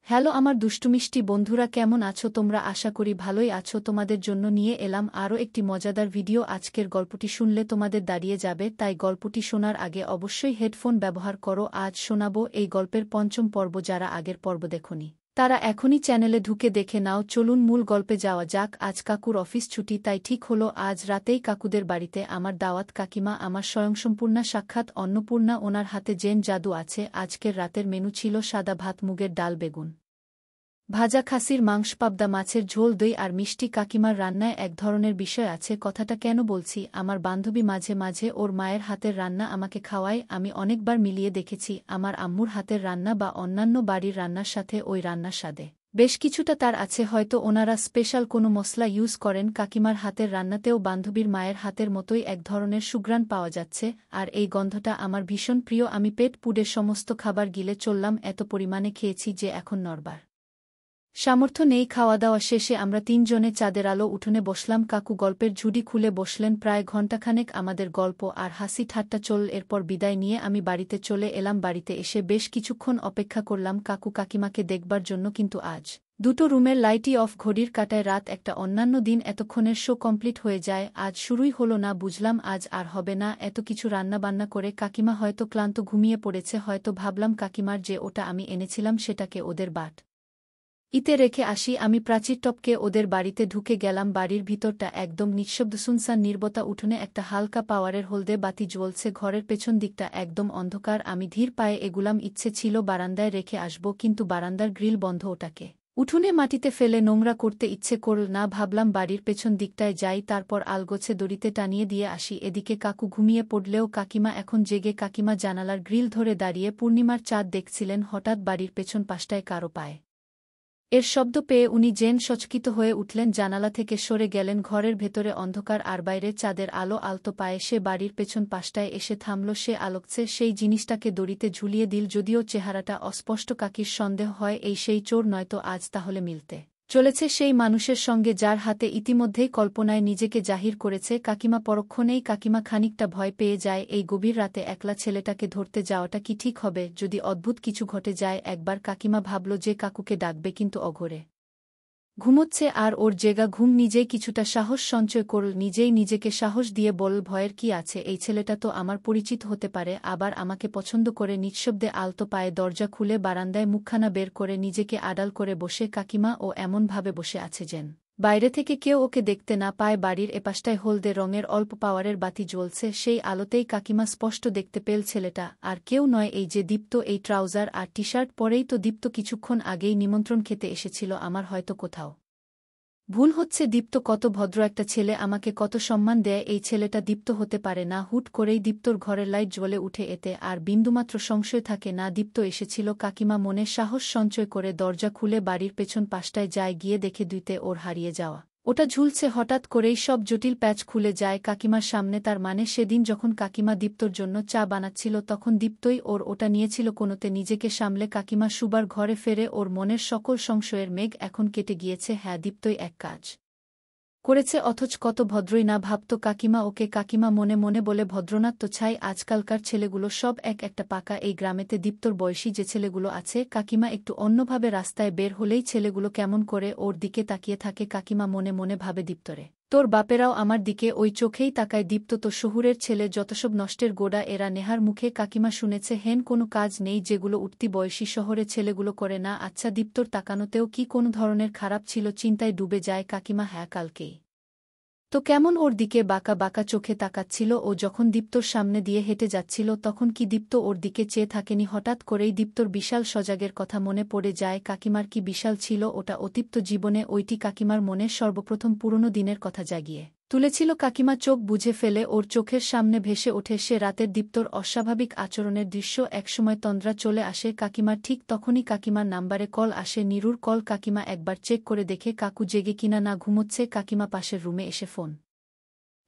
Hello আমার দুষ্টুমিষ্টি বন্ধুরা, কেমন আছো তোমরা? আশা করি ভালোই আছো। তোমাদের জন্য নিয়ে এলাম আরও একটি মজাদার ভিডিও। আজকের গল্পটি শুনলে তোমাদের দাঁড়িয়ে যাবে, তাই গল্পটি শোনার আগে অবশ্যই হেডফোন ব্যবহার করো। আজ শোনাবো এই গল্পের পঞ্চম পর্ব। যারা আগের পর্ব দেখোনি তারা এখনই চ্যানেলে ঢুকে দেখে নাও। চলুন মূল গল্পে যাওয়া যাক। আজ কাকুর অফিস ছুটি, তাই ঠিক হলো আজ রাতেই কাকুদের বাড়িতে আমার দাওয়াত। কাকিমা আমার স্বয়ংসম্পূর্ণা সাক্ষাৎ অন্নপূর্ণা, ওনার হাতে জেন জাদু আছে। আজকের রাতের মেনু ছিল সাদা ভাত, মুগের ডাল, বেগুন ভাজা, খাসির মাংস, পাবদা মাছের ঝোল, দই আর মিষ্টি। কাকিমার রান্নায় এক ধরনের বিষয় আছে। কথাটা কেন বলছি, আমার বান্ধবী মাঝে মাঝে ওর মায়ের হাতের রান্না আমাকে খাওয়ায়। আমি অনেকবার মিলিয়ে দেখেছি আমার আম্মুর হাতের রান্না বা অন্যান্য বাড়ির রান্নার সাথে ওই রান্নার স্বাদে বেশ কিছুটা তার আছে। হয়তো ওনারা স্পেশাল কোনো মশলা ইউজ করেন। কাকিমার হাতের রান্নাতেও বান্ধবীর মায়ের হাতের মতোই এক ধরনের সুঘ্রাণ পাওয়া যাচ্ছে, আর এই গন্ধটা আমার ভীষণ প্রিয়। আমি পেট পুড়ে সমস্ত খাবার গিলে চললাম, এত পরিমাণে খেয়েছি যে এখন নড়বার সামর্থ্য নেই। খাওয়া দাওয়া শেষে আমরা তিনজনে চাঁদের আলো উঠোনে বসলাম। কাকু গল্পের ঝুড়ি খুলে বসলেন। প্রায় ঘণ্টাখানেক আমাদের গল্প আর হাসি ঠাট্টা চল। এরপর বিদায় নিয়ে আমি বাড়িতে চলে এলাম। বাড়িতে এসে বেশ কিছুক্ষণ অপেক্ষা করলাম কাকু কাকিমাকে দেখবার জন্য, কিন্তু আজ দুটো রুমের লাইটই অফ। ঘড়ির কাঁটায় রাত একটা। অন্যান্য দিন এতক্ষণের শো কমপ্লিট হয়ে যায়, আজ শুরুই হলো না। বুঝলাম আজ আর হবে না এত কিছু রান্নাবান্না করে। কাকিমা হয়তো ক্লান্ত ঘুমিয়ে পড়েছে। হয়তো ভাবলাম কাকিমার যে ওটা আমি এনেছিলাম সেটাকে ওদের ইতে রেখে আসি। আমি প্রাচীর টপকে ওদের বাড়িতে ঢুকে গেলাম। বাড়ির ভিতরটা একদম নিঃশব্দ, সুনসান, নির্বতা। উঠোনে একটা হালকা পাওয়ারের হলদে বাতি জ্বলছে। ঘরের পেছন দিকটা একদম অন্ধকার। আমি ধীর পায়ে এগুলাম। ইচ্ছে ছিল বারান্দায় রেখে আসব, কিন্তু বারান্দার গ্রিল বন্ধ। ওটাকে উঠোনে মাটিতে ফেলে নোংরা করতে ইচ্ছে করল না। ভাবলাম বাড়ির পেছন দিকটায় যাই, তারপর আলগোছে দড়িতে টানিয়ে দিয়ে আসি। এদিকে কাকু ঘুমিয়ে পড়লেও কাকিমা এখন জেগে। কাকিমা জানালার গ্রিল ধরে দাঁড়িয়ে পূর্ণিমার চাঁদ দেখছিলেন। হঠাৎ বাড়ির পেছন পাশটায় কারো পায়ে এর শব্দ পেয়ে উনি যেন সচকিত হয়ে উঠলেন, জানালা থেকে সরে গেলেন। ঘরের ভেতরে অন্ধকার আর বাইরে চাঁদের আলো। আলতো পায়ে সে বাড়ির পেছন পাশটায় এসে থামল। সে আলোকছে সেই জিনিসটাকে দড়িতে ঝুলিয়ে দিল। যদিও চেহারাটা অস্পষ্ট, কাকির সন্দেহ হয় এই সেই চোর, নয়তো আজ তাহলে মিলতে চলেছে সেই মানুষের সঙ্গে যার হাতে ইতিমধ্যেই কল্পনায় নিজেকে জাহির করেছে কাকিমা। পরক্ষণেই কাকিমা খানিকটা ভয় পেয়ে যায়। এই গভীর রাতে একলা ছেলেটাকে ধরতে যাওয়াটা কি ঠিক হবে? যদি অদ্ভুত কিছু ঘটে যায়। একবার কাকিমা ভাবল যে কাকুকে ডাকবে, কিন্তু অঘোরে ঘুমোচ্ছে আর ওর জেগা ঘুম নিজেই কিছুটা সাহস সঞ্চয় করল। নিজেই নিজেকে সাহস দিয়ে বলল, ভয়ের কি আছে? এই ছেলেটা তো আমার পরিচিত হতে পারে, আবার আমাকে পছন্দ করে। নিঃশব্দে আলতো পায়ে দরজা খুলে বারান্দায় মুখখানা বের করে নিজেকে আড়াল করে বসে কাকিমা। ও এমনভাবে বসে আছে যেন বাইরে থেকে কেউ ওকে দেখতে না পায়। বাড়ির এপাশটায় হলদে রঙের অল্প পাওয়ারের বাতি জ্বলছে। সেই আলোতেই কাকিমা স্পষ্ট দেখতে পেল ছেলেটা আর কেউ নয়, এই যে দীপ্ত। এই ট্রাউজার আর টি শার্ট পরেই তো দীপ্ত কিছুক্ষণ আগেই নিমন্ত্রণ খেতে এসেছিল। আমার হয়তো কোথাও ভুল হচ্ছে। দীপ্ত কত ভদ্র একটা ছেলে, আমাকে কত সম্মান দেয়। এই ছেলেটা দীপ্ত হতে পারে না। হুট করেই দীপ্তর ঘরের লাইট জ্বলে উঠে, এতে আর বিন্দুমাত্র সংশয় থাকে না দীপ্ত এসেছিল। কাকিমা মনে সাহস সঞ্চয় করে দরজা খুলে বাড়ির পেছন পাশটায় যায়। গিয়ে দেখে দুইতে ওর হারিয়ে যাওয়া ওটা ঝুলছে। হঠাৎ করেই সব জটিল প্যাচ খুলে যায় কাকিমার সামনে। তার মানে সেদিন যখন কাকিমা দীপ্তর জন্য চা বানাচ্ছিল, তখন দীপ্তই ওর ওটা নিয়েছিল। কোনোতে নিজেকে সামলে কাকিমা সুবার ঘরে ফেরে। ওর মনের সকল সংশয়ের মেঘ এখন কেটে গিয়েছে। হ্যাঁ, দীপ্তই এক কাজ করেছে, অথচ কত ভদ্রই না ভাবত কাকিমা ওকে। কাকিমা মনে মনে বলে, ভদ্রনাথ তো ছাই, আজকালকার ছেলেগুলো সব এক একটা পাকা। এই গ্রামেতে দীপ্তর বয়সী যে ছেলেগুলো আছে, কাকিমা একটু অন্যভাবে রাস্তায় বের হলেই ছেলেগুলো কেমন করে ওর দিকে তাকিয়ে থাকে। কাকিমা মনে মনে ভাবে, দীপ্তরে তোর বাপেরাও আমার দিকে ওই চোখেই তাকায়। দীপ্ত তো শহুরের ছেলে, যতসব নষ্টের গোড়া এরা। নেহার মুখে কাকিমা শুনেছে হেন কোনো কাজ নেই যেগুলো উঠতি বয়সী শহরে ছেলেগুলো করে না। আচ্ছা, দীপ্তর তাকানোতেও কি কোনো ধরনের খারাপ ছিল? চিন্তায় ডুবে যায় কাকিমা। হ্যাঁ, কালকেই তো কেমন ওর দিকে বাঁকা বাঁকা চোখে তাকাচ্ছিল। ও যখন দীপ্তর সামনে দিয়ে হেঁটে যাচ্ছিল, তখন কি দীপ্ত ওর দিকে চেয়ে থাকেনি? হঠাৎ করেই দীপ্তর বিশাল সজাগের কথা মনে পড়ে যায়। কাকিমার কি বিশাল ছিল ওটা অতীপ্ত জীবনে। ওইটি কাকিমার মনে সর্বপ্রথম পুরনো দিনের কথা জাগিয়ে তুলেছিল। কাকিমা চোখ বুজে ফেলে। ওর চোখের সামনে ভেসে ওঠে সে রাতের দীপ্তর অস্বাভাবিক আচরণের দৃশ্য। একসময় তন্দ্রা চলে আসে কাকিমার। ঠিক তখনই কাকিমার নাম্বারে কল আসে, নীরুর কল। কাকিমা একবার চেক করে দেখে কাকু জেগে কিনা না ঘুমোচ্ছে। কাকিমা পাশের রুমে এসে ফোন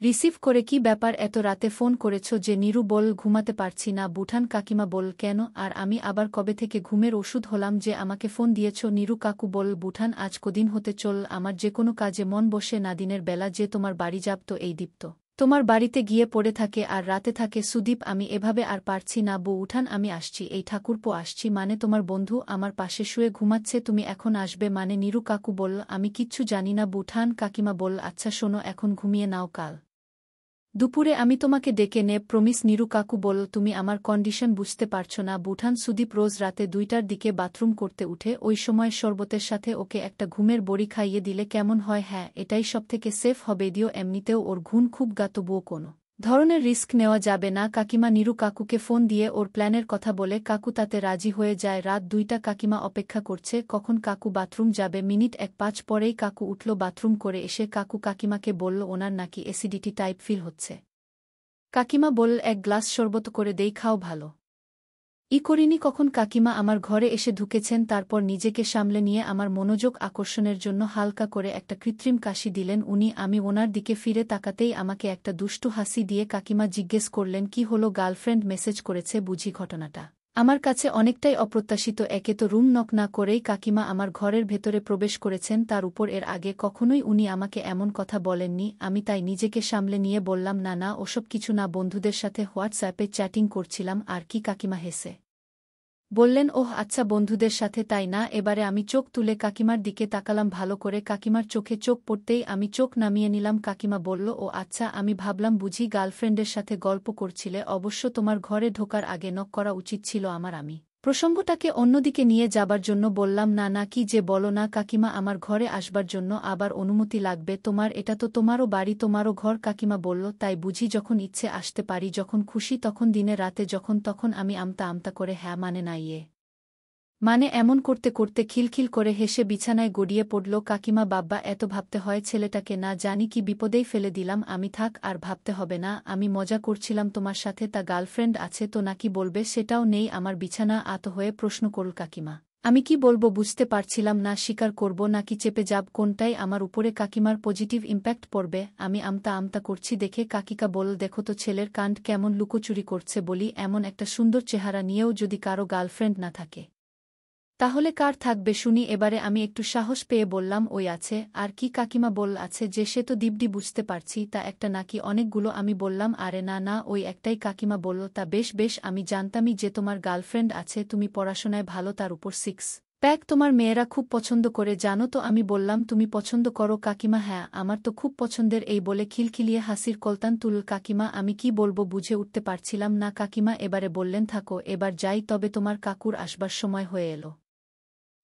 রিসিভ করে, কি ব্যাপার, এত রাতে ফোন করেছ যে? নীরু বল, ঘুমাতে পারছি না বুঠান। কাকিমা বল, কেন? আর আমি আবার কবে থেকে ঘুমের ওষুধ হলাম যে আমাকে ফোন দিয়েছ? নীরু কাকু বল, বুঠান আজ কদিন হতে চল আমার যে কোনো কাজে মন বসে না। দিনের বেলা যে তোমার বাড়ি যাব তো এই দীপ্ত তোমার বাড়িতে গিয়ে পড়ে থাকে আর রাতে থাকে। সুদীপ, আমি এভাবে আর পারছি না। বউ উঠান, আমি আসছি। এই ঠাকুরপো আসছি মানে তোমার বন্ধু আমার পাশে শুয়ে ঘুমাচ্ছে, তুমি এখন আসবে মানে? নীরু কাকু বলল, আমি কিচ্ছু জানি না বুঠান। কাকিমা বলল, আচ্ছা শোনো, এখন ঘুমিয়ে নাও, কাল দুপুরে আমি তোমাকে ডেকে নে, প্রমিস। নীরু কাকু বলল, তুমি আমার কন্ডিশন বুঝতে পারছো না বুঠান। সুদীপ রোজ রাতে 2টার দিকে বাথরুম করতে উঠে, ওই সময় শরবতের সাথে ওকে একটা ঘুমের বড়ি খাইয়ে দিলে কেমন হয়? হ্যাঁ, এটাই সবথেকে সেফ হবে। দিও, এমনিতেও ওর ঘুম খুব গা, তবুও কোনো ধরনের রিস্ক নেওয়া যাবে না। কাকিমা নীরু কাকুকে ফোন দিয়ে ওর প্ল্যানের কথা বলে, কাকু তাতে রাজি হয়ে যায়। রাত 2টা, কাকিমা অপেক্ষা করছে কখন কাকু বাথরুম যাবে। মিনিট 1-5 পরেই কাকু উঠল বাথরুম করে এসে। কাকু কাকিমাকে বলল, ওনার নাকি অ্যাসিডিটি টাইপ ফিল হচ্ছে। কাকিমা বলল, 1 গ্লাস শরবত করে দেই, খাও। ভালো করিনি কখন। কাকিমা আমার ঘরে এসে ঢুকেছেন, তারপর নিজেকে সামলে নিয়ে আমার মনোযোগ আকর্ষণের জন্য হালকা করে একটা কৃত্রিম কাশি দিলেন উনি। আমি ওনার দিকে ফিরে তাকাতেই আমাকে একটা দুষ্টু হাসি দিয়ে কাকিমা জিজ্ঞেস করলেন, কি হলো, গার্লফ্রেন্ড মেসেজ করেছে বুঝি? ঘটনাটা আমার কাছে অনেকটাই অপ্রত্যাশিত। একে তো রুম নক না করেই কাকিমা আমার ঘরের ভেতরে প্রবেশ করেছেন, তার উপর এর আগে কখনোই উনি আমাকে এমন কথা বলেননি। আমি তাই নিজেকে সামলে নিয়ে বললাম, না না, ওসব কিছু না, বন্ধুদের সাথে হোয়াটসঅ্যাপে চ্যাটিং করছিলাম আর কি। কাকিমা হেসে বললেন, ওহ আচ্ছা, বন্ধুদের সাথে, তাই না? এবারে আমি চোখ তুলে কাকিমার দিকে তাকালাম ভালো করে। কাকিমার চোখে চোখ পড়তেই আমি চোখ নামিয়ে নিলাম। কাকিমা বলল, ও আচ্ছা। আমি ভাবলাম বুঝি গার্লফ্রেন্ডের সাথে গল্প করছিলে। অবশ্য তোমার ঘরে ঢোকার আগে নক করা উচিত ছিল আমার। আমি প্রসঙ্গটাকে অন্যদিকে নিয়ে যাবার জন্য বললাম, না না, কি যে বলো না কাকিমা, আমার ঘরে আসবার জন্য আবার অনুমতি লাগবে তোমার? এটা তো তোমারও বাড়ি, তোমারও ঘর। কাকিমা বলল, তাই বুঝি? যখন ইচ্ছে আসতে পারি, যখন খুশি তখন, দিনে রাতে যখন তখন? আমি আমতা আমতা করে হ্যাঁ মানে না ইয়ে মানে এমন করতে করতে খিলখিল করে হেসে বিছানায় গড়িয়ে পড়ল। কাকিমা, বাব্বা, এত ভাবতে হয় ছেলেটাকে, না জানি কি বিপদেই ফেলে দিলাম আমি। থাক, আর ভাবতে হবে না, আমি মজা করছিলাম তোমার সাথে। তা গার্লফ্রেন্ড আছে তো নাকি? বলবে সেটাও নেই আমার। বিছানা আত হয়ে প্রশ্ন করল কাকিমা। আমি কি বলবো বুঝতে পারছিলাম না, স্বীকার করব নাকি চেপে যাব, কোনটাই আমার উপরে কাকিমার পজিটিভ ইম্প্যাক্ট পড়বে। আমি আমতা আমতা করছি দেখে কাকিকা বলল, দেখো তো ছেলের কাণ্ড কেমন, লুকোচুরি করছে বলি। এমন একটা সুন্দর চেহারা নিয়েও যদি কারো গার্লফ্রেন্ড না থাকে তাহলে কার থাকবে শুনি? এবারে আমি একটু সাহস পেয়ে বললাম, ওই আছে। আর কি? কাকিমা বলল, আছে যে, সে তো দিব্যি বুঝতে পারছি। তা একটা নাকি অনেকগুলো? আমি বললাম, আরে না না, ওই একটাই। কাকিমা বলল, তা বেশ বেশ, আমি জানতামই যে তোমার গার্লফ্রেন্ড আছে। তুমি পড়াশোনায় ভালো, তার উপর 6 প্যাক, তোমার মেয়েরা খুব পছন্দ করে জানো তো? আমি বললাম, তুমি পছন্দ করো? কাকিমা, হ্যাঁ, আমার তো খুব পছন্দের। এই বলে খিলখিলিয়ে হাসির কলতান তুলল কাকিমা। আমি কি বলবো বুঝে উঠতে পারছিলাম না। কাকিমা এবারে বললেন, থাকো, এবার যাই তবে, তোমার কাকুর আসবার সময় হয়ে এলো।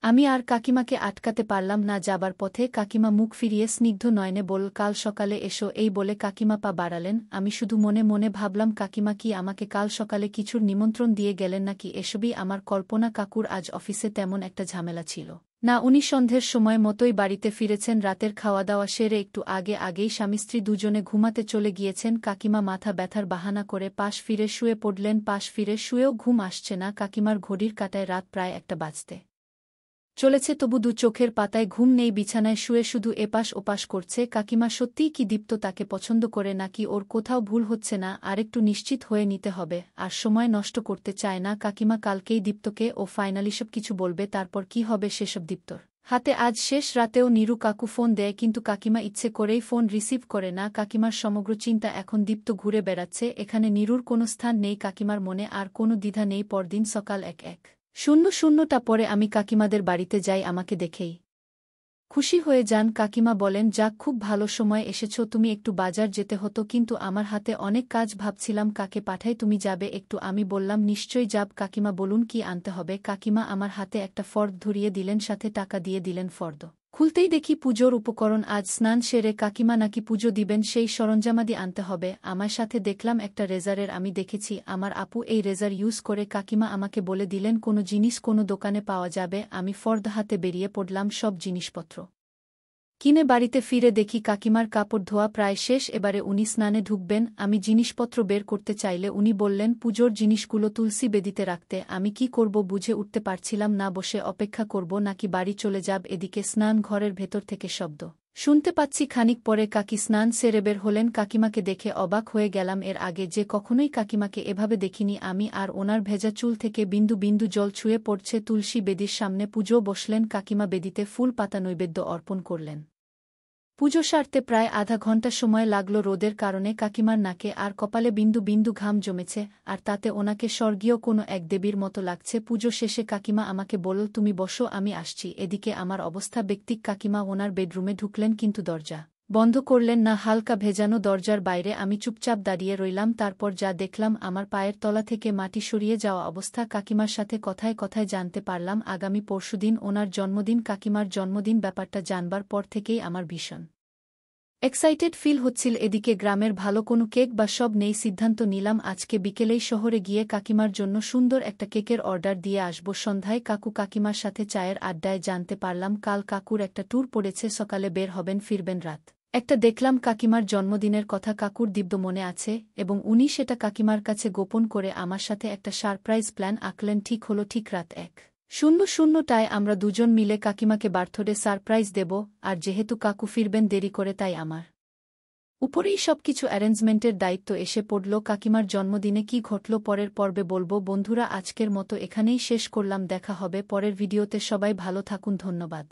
আমি আর কাকিমাকে আটকাতে পারলাম না। যাবার পথে কাকিমা মুখ ফিরিয়ে স্নিগ্ধ নয়নে বলল, কাল সকালে এসো। এই বলে কাকিমা পা বাড়ালেন। আমি শুধু মনে মনে ভাবলাম, কাকিমা কি আমাকে কাল সকালে কিছুর নিমন্ত্রণ দিয়ে গেলেন নাকি? এসবই আমার কল্পনা। কাকুর আজ অফিসে তেমন একটা ঝামেলা ছিল না, উনি সন্ধ্যের সময় মতোই বাড়িতে ফিরেছেন। রাতের খাওয়া দাওয়া সেরে একটু আগেই স্বামী-স্ত্রী দুজনে ঘুমাতে চলে গিয়েছেন। কাকিমা মাথা ব্যথার বাহানা করে পাশ ফিরে শুয়ে পড়লেন। পাশ ফিরে শুয়েও ঘুম আসছে না। কাকিমার ঘড়ির কাঁটায় রাত প্রায় 1টা বাজতে চলেছে, তবু দু চোখের পাতায় ঘুম নেই। বিছানায় শুয়ে শুধু এপাশ ওপাশ করছে। কাকিমা সত্যিই কি দীপ্ত তাকে পছন্দ করে নাকি ওর কোথাও ভুল হচ্ছে না? আরেকটু নিশ্চিত হয়ে নিতে হবে, আর সময় নষ্ট করতে চায় না কাকিমা। কালকেই দীপ্তকে ও ফাইনালি সব কিছু বলবে, তারপর কি হবে সেসব দীপ্তর হাতে। আজ শেষ রাতেও নীরু কাকু ফোন দেয়, কিন্তু কাকিমা ইচ্ছে করেই ফোন রিসিভ করে না। কাকিমার সমগ্র চিন্তা এখন দীপ্ত ঘুরে বেড়াচ্ছে এখানে, নীরুর কোনো স্থান নেই কাকিমার মনে, আর কোনো দ্বিধা নেই। পরদিন সকাল 1:00টা পরে আমি কাকিমাদের বাড়িতে যাই। আমাকে দেখেই খুশি হয়ে যান কাকিমা, বলেন, যাক, খুব ভালো সময় এসেছ তুমি। একটু বাজার যেতে হতো, কিন্তু আমার হাতে অনেক কাজ, ভাবছিলাম কাকে পাঠাই, তুমি যাবে একটু? আমি বললাম, নিশ্চয়ই যাব কাকিমা, বলুন কি আনতে হবে? কাকিমা আমার হাতে একটা ফর্দ ধরিয়ে দিলেন, সাথে টাকা দিয়ে দিলেন। ফর্দ খুলতেই দেখি পুজোর উপকরণ। আজ স্নান সেরে কাকিমা নাকি পুজো দিবেন, সেই সরঞ্জামাদি আনতে হবে। আমার সাথে দেখলাম একটা রেজারের। আমি দেখেছি আমার আপু এই রেজার ইউজ করে। কাকিমা আমাকে বলে দিলেন কোনো জিনিস কোনো দোকানে পাওয়া যাবে। আমি ফর্দ হাতে বেরিয়ে পড়লাম সব জিনিসপত্র কিনে। বাড়িতে ফিরে দেখি কাকিমার কাপড় ধোয়া প্রায় শেষ। এবারে উনি স্নানে ঢুকবেন। আমি জিনিসপত্র বের করতে চাইলে উনি বললেন, পুজোর জিনিসগুলো তুলসী বেদিতে রাখতে। আমি কি করব বুঝে উঠতে পারছিলাম না, বসে অপেক্ষা করব নাকি বাড়ি চলে যাব। এদিকে স্নান ঘরের ভেতর থেকে শব্দ শুনতে পাচ্ছি। খানিক পরে কাকি স্নান সেরে বের হলেন। কাকিমাকে দেখে অবাক হয়ে গেলাম, এর আগে যে কখনোই কাকিমাকে এভাবে দেখিনি আমি। আর ওনার ভেজা চুল থেকে বিন্দু বিন্দু জল ছুঁয়ে পড়ছে। তুলসী বেদির সামনে পুজো বসলেন কাকিমা, বেদিতে ফুল পাতা নৈবেদ্য অর্পণ করলেন। পুজো সারতে প্রায় আধা ঘণ্টা সময় লাগল। রোদের কারণে কাকিমার নাকে আর কপালে বিন্দু বিন্দু ঘাম জমেছে, আর তাতে ওনাকে স্বর্গীয় কোনো এক দেবীর মতো লাগছে। পুজো শেষে কাকিমা আমাকে বলল, তুমি বসো, আমি আসছি। এদিকে আমার অবস্থা বেক্তিক। কাকিমা ওনার বেডরুমে ঢুকলেন, কিন্তু দরজা বন্ধ করলেন না। হালকা ভেজানো দরজার বাইরে আমি চুপচাপ দাঁড়িয়ে রইলাম। তারপর যা দেখলাম, আমার পায়ের তলা থেকে মাটি সরিয়ে যাওয়া অবস্থা। কাকিমার সাথে কথায় কথায় জানতে পারলাম আগামী পরশুদিন ওনার জন্মদিন। কাকিমার জন্মদিন ব্যাপারটা জানবার পর থেকেই আমার ভীষণ এক্সাইটেড ফিল হচ্ছিল। এদিকে গ্রামের ভালো কোনো কেক বা সব নেই। সিদ্ধান্ত নিলাম আজকে বিকেলেই শহরে গিয়ে কাকিমার জন্য সুন্দর একটা কেকের অর্ডার দিয়ে আসব। সন্ধ্যায় কাকু কাকিমার সাথে চায়ের আড্ডায় জানতে পারলাম কাল কাকুর একটা ট্যুর পড়েছে, সকালে বের হবেন, ফিরবেন রাত একটা। দেখলাম কাকিমার জন্মদিনের কথা কাকুর দিব্য মনে আছে এবং উনি সেটা কাকিমার কাছে গোপন করে আমার সাথে একটা সারপ্রাইজ প্ল্যান আঁকলেন। ঠিক হলো, ঠিক রাত 1:00টায় আমরা দুজন মিলে কাকিমাকে বার্থডে সারপ্রাইজ দেব। আর যেহেতু কাকু ফিরবেন দেরি করে, তাই আমার উপরেই সবকিছু অ্যারেঞ্জমেন্টের দায়িত্ব এসে পড়ল। কাকিমার জন্মদিনে কি ঘটল পরের পর্বে বলবো। বন্ধুরা, আজকের মতো এখানেই শেষ করলাম। দেখা হবে পরের ভিডিওতে। সবাই ভালো থাকুন, ধন্যবাদ।